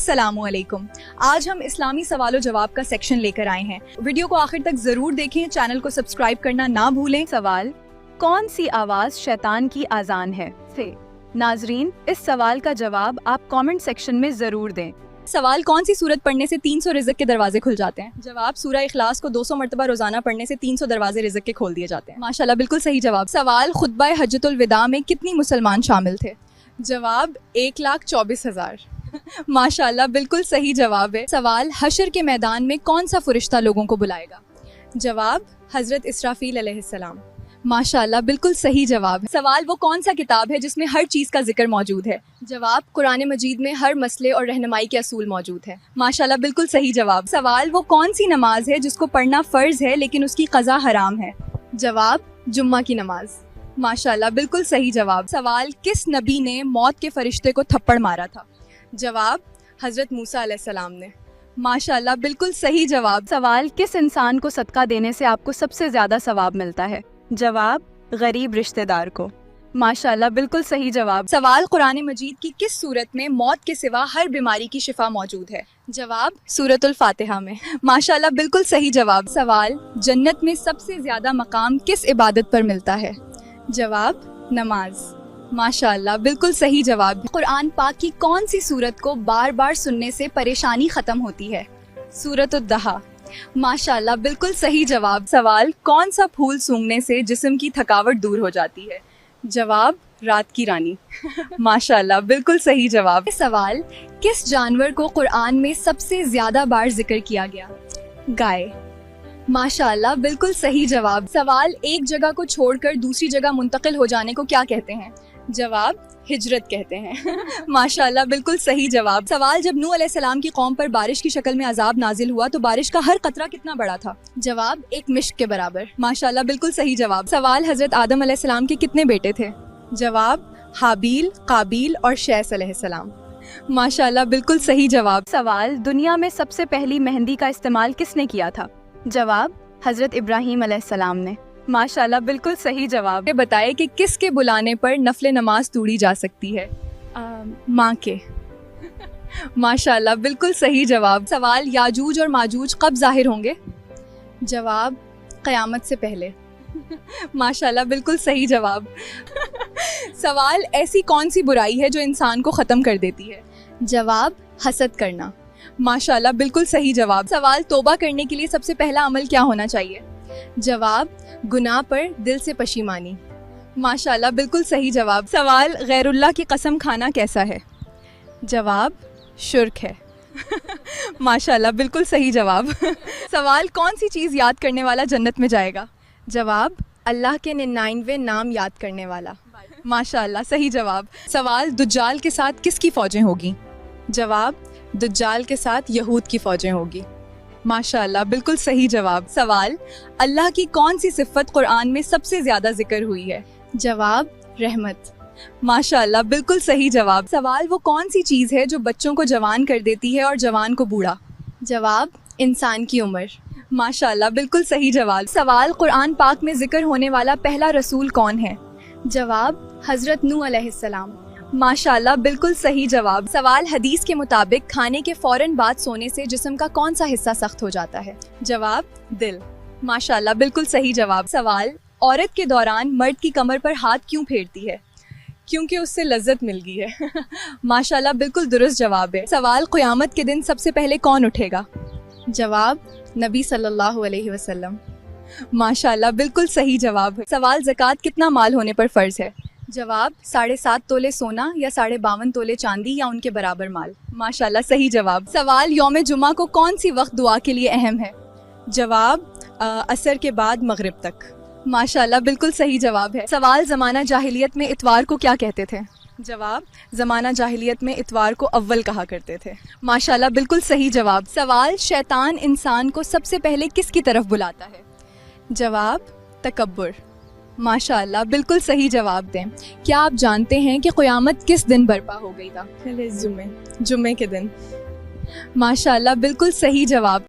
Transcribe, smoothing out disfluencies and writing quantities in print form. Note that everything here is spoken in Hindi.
अस्सलामुअलैकुम। आज हम इस्लामी सवालों जवाब का सेक्शन लेकर आए हैं। वीडियो को आखिर तक जरूर देखें, चैनल को सब्सक्राइब करना ना भूलें। सवाल, कौन सी आवाज शैतान की आजान है? नाजरीन, इस सवाल का जवाब आप कमेंट सेक्शन में जरूर दें। सवाल, कौन सी सूरत पढ़ने से 300 रिज़्क के दरवाजे खुल जाते हैं? जवाब, सूरह इखलास को 200 मरतबा रोजाना पढ़ने से 300 दरवाजे रिज़्क के खोल दिए जाते हैं। माशाल्लाह, बिल्कुल सही जवाब। सवाल, खुतबा हज्जतुल विदा में कितनी मुसलमान शामिल थे? जवाब, 1,24,000। माशाल्लाह, बिल्कुल सही जवाब है। सवाल, हशर के मैदान में कौन सा फरिश्ता लोगों को बुलाएगा? जवाब, हजरत इसराफील अलैहिस्सलाम। माशाल्लाह, बिल्कुल सही जवाब है। सवाल, वो कौन सा किताब है जिसमें हर चीज़ का जिक्र मौजूद है? जवाब, कुरान मजीद में हर मसले और रहनुमाई के असूल मौजूद है। माशाल्लाह, बिल्कुल सही जवाब। सवाल, वो कौन सी नमाज है जिसको पढ़ना फ़र्ज है लेकिन उसकी क़ज़ा हराम है? जवाब, जुम्मा की नमाज। माशाल्लाह, बिल्कुल सही जवाब। सवाल, किस नबी ने मौत के फरिश्ते को थप्पड़ मारा था? जवाब, हज़रत मूसा अलैहिस्सलाम ने। माशाल्लाह, बिल्कुल सही जवाब। सवाल, किस इंसान को सदका देने से आपको सबसे ज्यादा सवाब मिलता है? जवाब, गरीब रिश्तेदार को। माशाल्लाह, बिल्कुल सही जवाब। सवाल, कुरान मजीद की किस सूरत में मौत के सिवा हर बीमारी की शिफा मौजूद है? जवाब, सूरतुल फातिहा में। माशाल्लाह, बिल्कुल सही जवाब। सवाल, जन्नत में सबसे ज्यादा मकाम किस इबादत पर मिलता है? जवाब, नमाज। माशाल्लाह, बिल्कुल सही जवाब। कुरान पाक की कौन सी सूरत को बार बार सुनने से परेशानी खत्म होती है? सूरतुद्दहा। माशाल्लाह, बिल्कुल सही जवाब। सवाल, कौन सा फूल सूंघने से जिस्म की थकावट दूर हो जाती है? जवाब, रात की रानी। माशाल्लाह, बिल्कुल सही जवाब। सवाल, किस जानवर को कुरान में सबसे ज्यादा बार जिक्र किया गया? गाय। माशाल्लाह, बिल्कुल सही जवाब। सवाल, एक जगह को छोड़कर दूसरी जगह मुंतकिल हो जाने को क्या कहते हैं? जवाब, हिजरत कहते हैं। माशाल्लाह, बिल्कुल सही जवाब। सवाल, जब नूह अलैहिस्सलाम की कौम पर बारिश की शक्ल में अजाब नाजिल हुआ तो बारिश का हर कतरा कितना बड़ा था? जवाब, एक मिश्क के बराबर। माशाल्लाह, बिल्कुल सही जवाब। सवाल, हजरत आदम अलैहिस्सलाम के कितने बेटे थे? जवाब, हाबील, काबील और शैस अलैहिस्सलाम। माशाल्लाह, बिल्कुल सही जवाब। सवाल, दुनिया में सबसे पहली मेहंदी का इस्तेमाल किसने किया था? जवाब, हजरत इब्राहीम अलैहिस्सलाम ने। माशाल्लाह, बिल्कुल सही जवाब। बताए कि किसके बुलाने पर नफले नमाज तोड़ी जा सकती है? माँ के। माशाल्लाह, बिल्कुल सही जवाब। सवाल, याजूज और माजूज कब जाहिर होंगे? जवाब, क़यामत से पहले। माशाल्लाह, बिल्कुल सही जवाब। सवाल, ऐसी कौन सी बुराई है जो इंसान को ख़त्म कर देती है? जवाब, हसद करना। माशाल्लाह, बिल्कुल सही जवाब। सवाल, तौबा करने के लिए सबसे पहला अमल क्या होना चाहिए? जवाब, गुनाह पर दिल से पशीमानी। माशाल्लाह, बिल्कुल सही जवाब। सवाल, गैरुल्लाह की कसम खाना कैसा है? जवाब, शुर्क है। माशाल्लाह, बिल्कुल सही जवाब। सवाल, कौन सी चीज़ याद करने वाला जन्नत में जाएगा? जवाब, अल्लाह के 99वें नाम याद करने वाला। माशाल्लाह, सही जवाब। सवाल, दुज्जाल के साथ किसकी फ़ौजें होगी? जवाब, दुज्जाल के साथ यहूद की फ़ौजें होगी। माशाल्लाह, बिल्कुल सही जवाब। सवाल, अल्लाह की कौन सी सिफ़त कुरान में सबसे ज़्यादा जिक्र हुई है? जवाब, रहमत। माशाल्लाह, बिल्कुल सही जवाब। सवाल, वो कौन सी चीज़ है जो बच्चों को जवान कर देती है और जवान को बूढ़ा? जवाब, इंसान की उम्र। माशाल्लाह, बिल्कुल सही जवाब। सवाल, कुरान पाक में जिक्र होने वाला पहला रसूल कौन है? जवाब, हज़रत नूह अलैहिस्सलाम। माशाल्लाह, बिल्कुल सही जवाब। सवाल, हदीस के मुताबिक खाने के फ़ौरन बाद सोने से जिस्म का कौन सा हिस्सा सख्त हो जाता है? जवाब, दिल। माशाल्लाह, बिल्कुल सही जवाब। सवाल, औरत के दौरान मर्द की कमर पर हाथ क्यों फेरती है? क्योंकि उससे लज्जत मिल गई है। माशाल्लाह, बिल्कुल दुरुस्त जवाब है। सवाल, क़यामत के दिन सबसे पहले कौन उठेगा? जवाब, नबी सल्लल्लाहु अलैहि वसल्लम। माशाल्लाह, बिल्कुल सही जवाब है। सवाल, ज़कात कितना माल होने पर फ़र्ज़ है? जवाब, 7.5 तोले सोना या 52.5 तोले चांदी या उनके बराबर माल। माशाल्लाह, सही जवाब। सवाल, यौम जुमा को कौन सी वक्त दुआ के लिए अहम है? जवाब, असर के बाद मगरिब तक। माशाल्लाह, बिल्कुल सही जवाब है। सवाल, ज़माना जाहिलियत में इतवार को क्या कहते थे? जवाब, ज़माना जाहिलियत में इतवार को अव्वल कहा करते थे। माशाल्लाह, बिल्कुल सही जवाब। सवाल, शैतान इंसान को सबसे पहले किसकी तरफ बुलाता है? जवाब, तकब्बुर। माशाल्लाह, बिल्कुल सही जवाब दें। क्या आप जानते हैं कि क़यामत किस दिन बर्पा हो गई था? जुम्मे के दिन। माशाल्लाह, बिल्कुल सही जवाब।